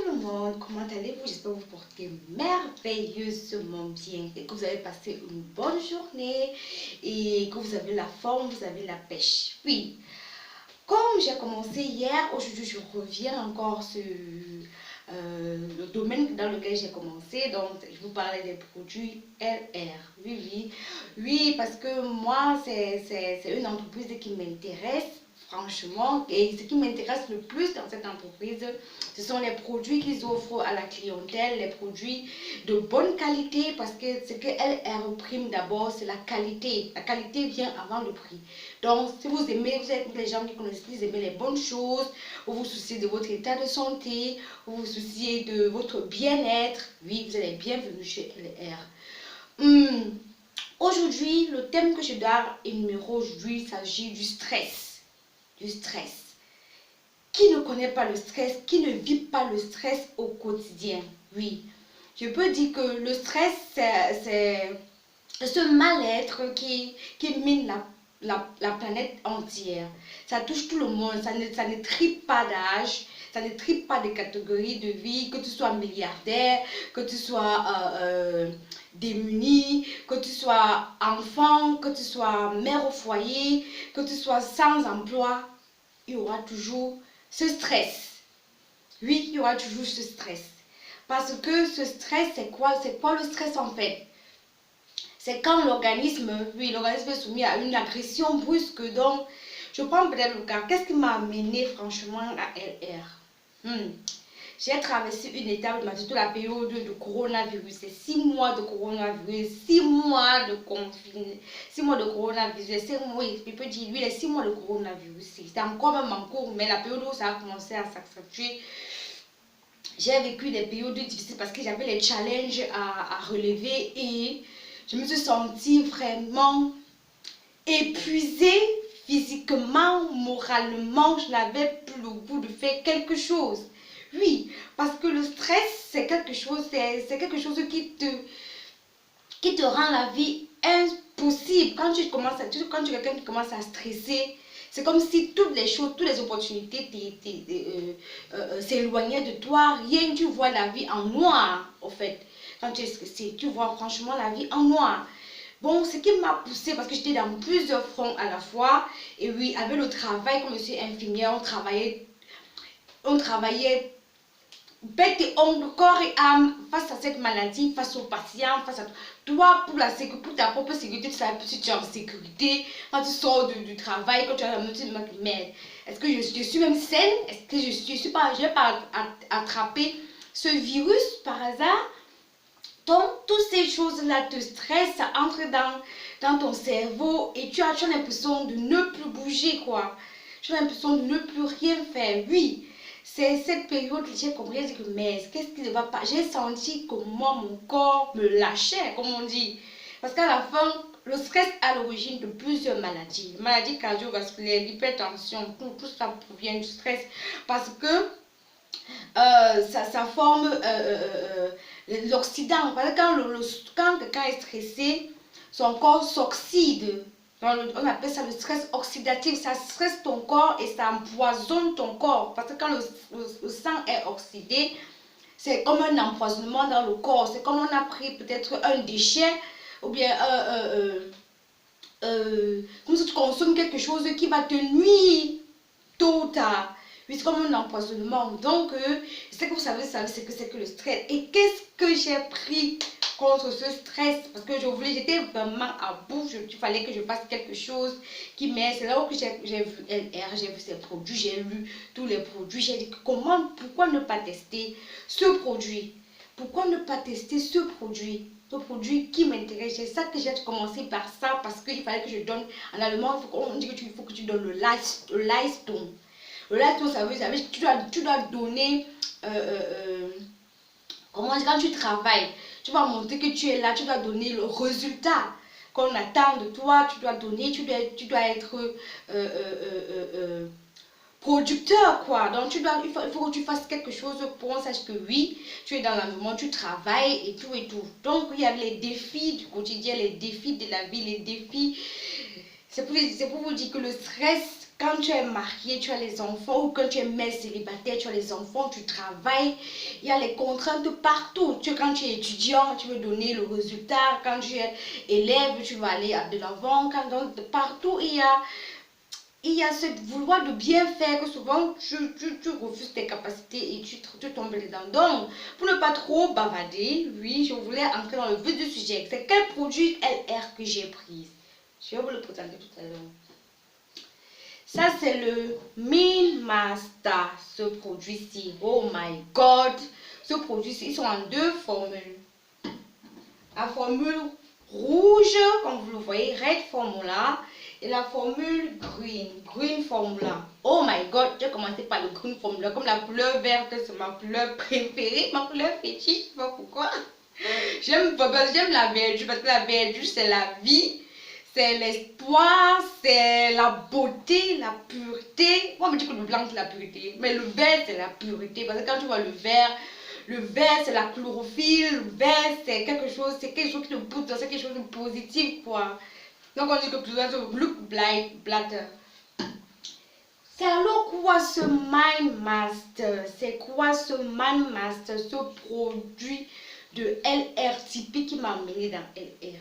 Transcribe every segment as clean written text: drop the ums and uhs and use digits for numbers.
le monde, comment allez-vous? J'espère que vous portez merveilleusement bien et que vous avez passé une bonne journée et que vous avez la forme, vous avez la pêche. Oui, comme j'ai commencé hier, aujourd'hui je reviens encore sur le domaine dans lequel j'ai commencé. Donc je vous parlais des produits LR. Oui, oui, oui, parce que moi c'est une entreprise qui m'intéresse. Franchement, et ce qui m'intéresse le plus dans cette entreprise, ce sont les produits qu'ils offrent à la clientèle, les produits de bonne qualité, parce que ce qu'elle reprime d'abord, c'est la qualité. La qualité vient avant le prix. Donc, si vous aimez, vous êtes les gens qui connaissent, vous aimez les bonnes choses, vous vous souciez de votre état de santé, vous vous souciez de votre bien-être, oui, vous êtes bienvenue chez LR. Aujourd'hui, le thème que je dois énumérer aujourd'hui, il s'agit du stress. Du stress. Qui ne connaît pas le stress? Qui ne vit pas le stress au quotidien? Oui, je peux dire que le stress, c'est ce mal-être qui mine la planète entière. Ça touche tout le monde, ça ne tripe pas d'âge, ça ne tripe pas de catégorie de vie, que tu sois milliardaire, que tu sois démuni, que tu sois enfant, que tu sois mère au foyer, que tu sois sans emploi, il y aura toujours ce stress. Oui, il y aura toujours ce stress. Parce que ce stress, c'est quoi? C'est quoi le stress en fait? C'est quand l'organisme, oui, l'organisme est soumis à une agression brusque. Donc, je prends peut-être le cas. Qu'est-ce qui m'a amené franchement à LR? J'ai traversé une étape de ma vie, la période de coronavirus. C'est 6 mois de coronavirus, 6 mois de confinement, 6 mois de coronavirus, 5 mois, je peux dire, lui, les 6 mois de coronavirus. C'était encore même en cours, mais la période où ça a commencé à s'accentuer, j'ai vécu des périodes difficiles parce que j'avais les challenges à relever et je me suis sentie vraiment épuisée physiquement, moralement. Je n'avais plus le goût de faire quelque chose. Oui, parce que le stress, c'est quelque chose, qui te rend la vie impossible. Quand tu es quelqu'un qui commence à stresser, c'est comme si toutes les choses, toutes les opportunités s'éloignaient de toi. Rien, tu vois la vie en noir, en fait. Quand tu es stressé, tu vois franchement la vie en noir. Bon, ce qui m'a poussé parce que j'étais dans plusieurs fronts à la fois. Et oui, avec le travail, comme je suis infirmière, on travaillait bête et ongle, corps et âme face à cette maladie, face aux patients, face à toi, pour ta propre sécurité, tu savais si tu es en sécurité, quand tu sors du travail, quand tu as la moitié de ma merde. Est-ce que je suis même saine? Est-ce que je n'ai pas attrapé ce virus par hasard? Donc, toutes ces choses-là te stressent, ça entre dans ton cerveau et tu as l'impression de ne plus bouger, quoi. Tu as l'impression de ne plus rien faire. Oui, c'est cette période que j'ai compris, que mais qu'est-ce qui ne va pas? J'ai senti que moi, mon corps me lâchait, comme on dit. Parce qu'à la fin, le stress est à l'origine de plusieurs maladies. Maladies cardiovasculaires, l'hypertension, tout ça provient du stress. Parce que ça forme l'oxydant. Quand quelqu'un est stressé, son corps s'oxyde. On appelle ça le stress oxydatif. Ça stresse ton corps et ça empoisonne ton corps. Parce que quand le sang est oxydé, c'est comme un empoisonnement dans le corps. C'est comme on a pris peut-être un déchet ou bien comme si tu consommes quelque chose qui va te nuire tôt ou tard. Oui, c'est comme un empoisonnement. Donc, ce que vous savez, c'est que c'est que le stress. Et qu'est-ce que j'ai pris contre ce stress? Parce que j'étais vraiment à bout. Il fallait que je fasse quelque chose qui m'aide. C'est là où j'ai vu LR, j'ai vu ses produits, j'ai lu tous les produits. J'ai dit, pourquoi ne pas tester ce produit? Pourquoi ne pas tester ce produit? Ce produit qui m'intéresse. C'est ça que j'ai commencé par ça parce qu'il fallait que je donne. En allemand, on dit qu'il faut que tu donnes le Leistung. Le Leistung, ça veut dire que tu dois donner. Comment dire, quand tu travailles, tu vas montrer que tu es là, tu dois donner le résultat qu'on attend de toi. Tu dois donner, tu dois être producteur, quoi. Donc il faut que tu fasses quelque chose pour qu'on sache que oui, tu es dans l'environnement, tu travailles et tout et tout. Donc il y a les défis du quotidien, les défis de la vie, les défis. C'est pour vous dire que le stress quand tu es marié, tu as les enfants, ou quand tu es mère célibataire, tu as les enfants, tu travailles, il y a les contraintes partout. Quand tu es étudiant, tu veux donner le résultat. Quand tu es élève, tu vas aller de l'avant. Donc, partout, il y a ce vouloir de bien faire que souvent tu refuses tes capacités et tu tombes dedans. Donc, pour ne pas trop bavarder, oui, je voulais entrer dans le vif du sujet. C'est quel produit LR que j'ai pris? Je vais vous le présenter tout à l'heure. Ça, c'est le Min Master, ce produit-ci. Oh my God! Ce produit-ci, ils sont en deux formules. La formule rouge, comme vous le voyez, Red Formula. Et la formule Green Formula. Oh my God! J'ai commencé par le Green Formula. Comme la couleur verte, c'est ma couleur préférée, ma couleur fétiche. Je sais pas pourquoi. J'aime la verdure parce que la verdure, c'est la vie. C'est l'espoir, c'est la beauté, la pureté. Moi, je me dis que le blanc, c'est la pureté. Mais le vert, c'est la pureté. Parce que quand tu vois le vert, c'est la chlorophylle. Le vert, c'est quelque chose qui te pousse dans quelque chose de positif, quoi. Donc, on dit que plus look blatter. C'est alors quoi ce Mind Master? C'est quoi ce Mind Master, ce produit de LR typique qui m'a amené dans LR?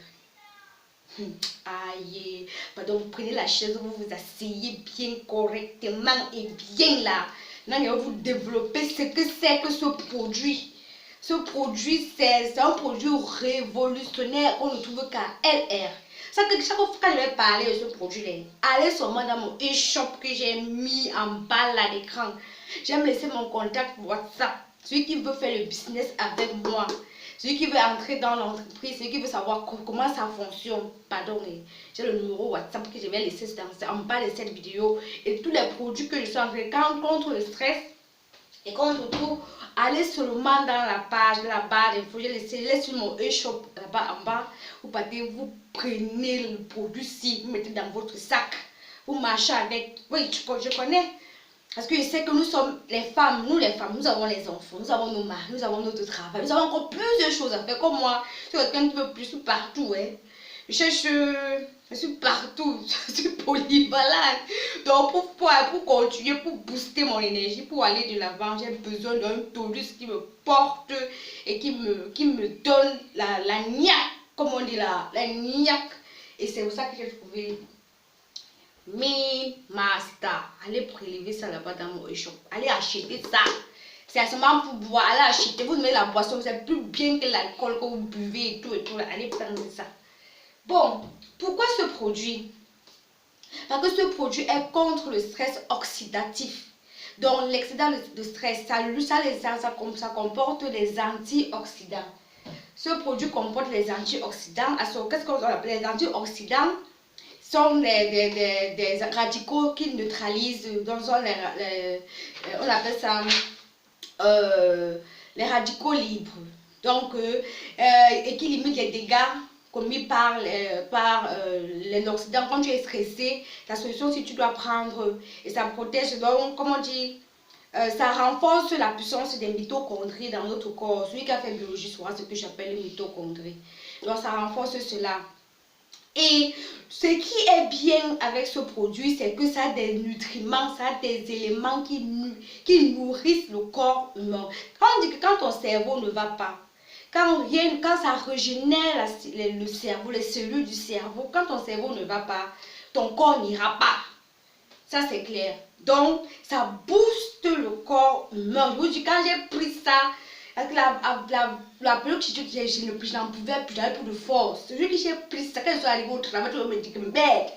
Aïe, pardon, vous prenez la chaise, vous vous asseyez bien correctement et bien là. Là, vous développez ce que c'est que ce produit. Ce produit, c'est un produit révolutionnaire qu'on ne trouve qu'à LR. Ça que chaque fois que je vais parler de ce produit, allez seulement dans mon e-shop que j'ai mis en bas là d'écran. J'aime laisser mon contact WhatsApp. Celui qui veut faire le business avec moi. Celui qui veut entrer dans l'entreprise, celui qui veut savoir comment ça fonctionne, pardon, j'ai le numéro WhatsApp que je vais laisser en bas de cette vidéo. Et tous les produits que je suis en train de contre le stress et contre tout, allez seulement dans la page de la barre d'infos, je laisse sur mon e-shop là-bas en bas. Vous partez, vous prenez le produit-ci, vous mettez dans votre sac, vous marchez avec. Oui, je connais. Parce que je sais que nous sommes les femmes, nous avons les enfants, nous avons nos maris, nous avons notre travail, nous avons encore plus de choses à faire. Comme moi, je suis quelqu'un qui veut plus, je suis partout. Hein. Je suis partout, je suis polyvalente. Donc pour continuer, pour booster mon énergie, pour aller de l'avant, j'ai besoin d'un tolus qui me porte et qui me donne la niaque, comme on dit la niaque. Et c'est pour ça que j'ai trouvé Min Master. Allez prélever ça là-bas dans mon e-shop. Allez acheter ça. C'est seulement pour boire. Allez acheter. Vous mettez la boisson. C'est plus bien que l'alcool que vous buvez et tout et tout. Allez prendre ça. Bon, pourquoi ce produit? Parce que ce produit est contre le stress oxydatif. Donc l'excédent de stress, ça comporte les antioxydants. Ce produit comporte les antioxydants. Qu'est-ce qu'on appelle les antioxydants? Sont des radicaux qui neutralisent, donc on appelle ça les radicaux libres, donc et qui limitent les dégâts commis par l'oxydant. Quand tu es stressé, la solution, si tu dois prendre, et ça protège, donc comme on dit, ça renforce la puissance des mitochondries dans notre corps. Celui qui a fait biologie saura ce que j'appelle les mitochondries. Donc ça renforce cela. Et ce qui est bien avec ce produit, c'est que ça a des nutriments, ça a des éléments qui nourrissent le corps humain. Quand on dit que quand ton cerveau ne va pas, quand ça régénère le cerveau, les cellules du cerveau, quand ton cerveau ne va pas, ton corps n'ira pas. Ça c'est clair. Donc ça booste le corps humain. Je vous dis, quand j'ai pris ça, avec la période que je n'en pouvais plus, j'avais plus de force. Celui que j'ai pris ça, quand je suis arrivée au travail, tout le monde me dit que merde,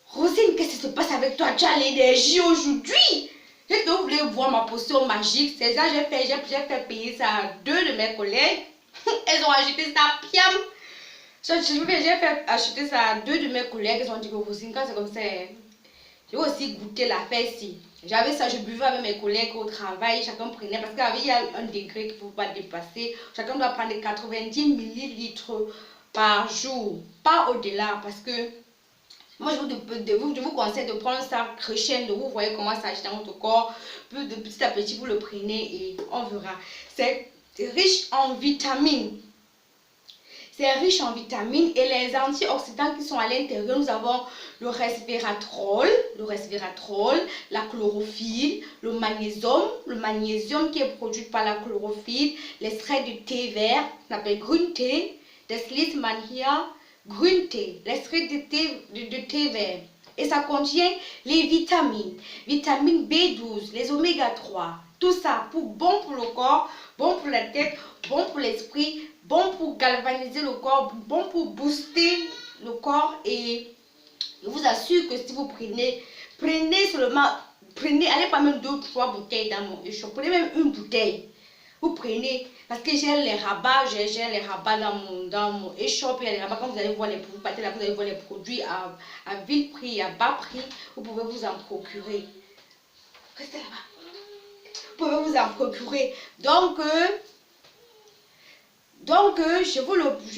Rosine, qu'est-ce qui se passe avec toi? Tu as l'énergie aujourd'hui. Est-ce que vous voulez voir ma potion magique? C'est ça, j'ai fait payer ça à 2 de mes collègues. Elles ont acheté ça, piam. J'ai fait acheter ça à 2 de mes collègues. Elles ont dit que Rosine, quand c'est comme ça, j'ai aussi goûté l'affaire ici. J'avais ça, je buvais avec mes collègues au travail, chacun prenait, parce qu'il y a un degré qu'il ne faut pas dépasser. Chacun doit prendre 90 millilitres par jour, pas au-delà, parce que moi je vous conseille de prendre ça crescendo. Vous voyez comment ça agit dans votre corps, de petit à petit vous le prenez et on verra. C'est riche en vitamines. c'est riche en vitamines et les antioxydants qui sont à l'intérieur. Nous avons le resveratrol, la chlorophylle, le magnésium qui est produit par la chlorophylle, l'extrait de thé vert, on appelle green tea, das Lisman hier, green tea, l'extrait de thé vert. Et ça contient les vitamines B12, les oméga 3, tout ça bon pour le corps, bon pour la tête, bon pour l'esprit, bon pour galvaniser le corps, bon pour booster le corps. Et je vous assure que si vous prenez allez pas même 2 ou 3 bouteilles dans mon échec, prenez même une bouteille. Vous prenez, parce que j'ai les rabats, dans mon e-shop, il y a les rabats, quand vous allez voir les produits, là, vous allez voir les produits à vil prix, à bas prix, vous pouvez vous en procurer. Restez là-bas. Vous pouvez vous en procurer. Donc je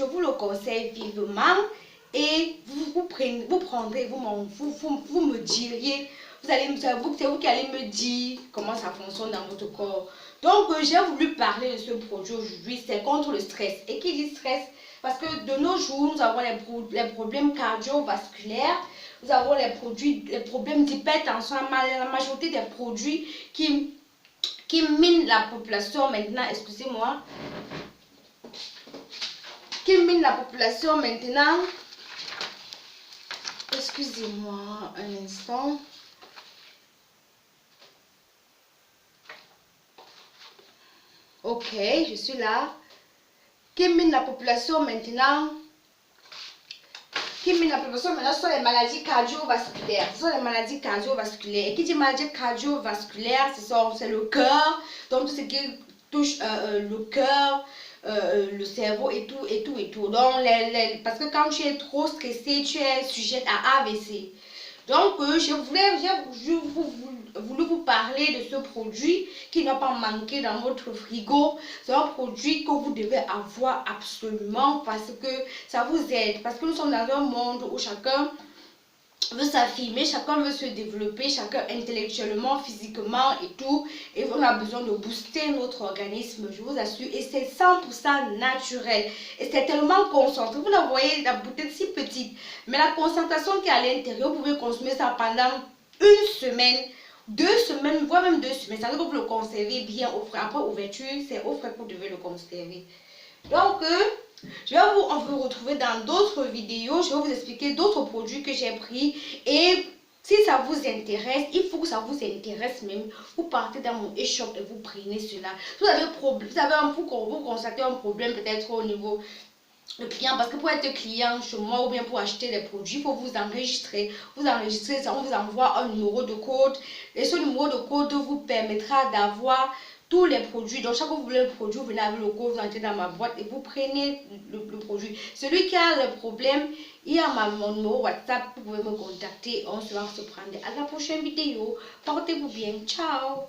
vous le conseille vivement. Et vous prendrez, vous me diriez, c'est vous qui allez me dire comment ça fonctionne dans votre corps. Donc, j'ai voulu parler de ce produit aujourd'hui, c'est contre le stress. Et qui dit stress? Parce que de nos jours, nous avons les problèmes cardiovasculaires, nous avons les problèmes d'hypertension, la majorité des produits qui minent la population maintenant, excusez-moi, qui minent la population maintenant. Excusez-moi un instant. Ok, je suis là. Qui mine la population maintenant? Qui mine la population maintenant sont les maladies cardiovasculaires. Ce sont les maladies cardiovasculaires. Et qui dit maladie cardiovasculaire, c'est le cœur. Donc tout ce qui touche le cœur, le cerveau et tout. Donc, parce que quand tu es trop stressé, tu es sujette à AVC. Donc, j'ai voulu vous parler de ce produit qui n'a pas manqué dans votre frigo. C'est un produit que vous devez avoir absolument parce que ça vous aide. Parce que nous sommes dans un monde où chacun veut s'affirmer, chacun veut se développer, chacun intellectuellement, physiquement et tout. Et on a besoin de booster notre organisme, je vous assure. Et c'est 100% naturel. Et c'est tellement concentré. Vous la voyez, la bouteille si petite. Mais la concentration qui est à l'intérieur, vous pouvez consommer ça pendant une semaine, 2 semaines, voire même 2 semaines. Ça veut dire que vous le conservez bien au frais. Après ouverture, c'est au frais que vous devez le conserver. Donc, je vais vous retrouver dans d'autres vidéos. Je vais vous expliquer d'autres produits que j'ai pris. Et si ça vous intéresse, il faut que ça vous intéresse même. Vous partez dans mon e-shop et vous prenez cela. Vous vous constatez un problème peut-être au niveau le client, parce que pour être client chez moi ou bien pour acheter des produits, il faut vous enregistrer. Vous enregistrez ça, on vous envoie un numéro de code. Et ce numéro de code vous permettra d'avoir tous les produits. Donc chaque fois que vous voulez le produit, vous venez avec le code, vous entrez dans ma boîte et vous prenez le produit. Celui qui a le problème, il y a mon numéro WhatsApp, vous pouvez me contacter. On se va se prendre à la prochaine vidéo. Portez-vous bien. Ciao.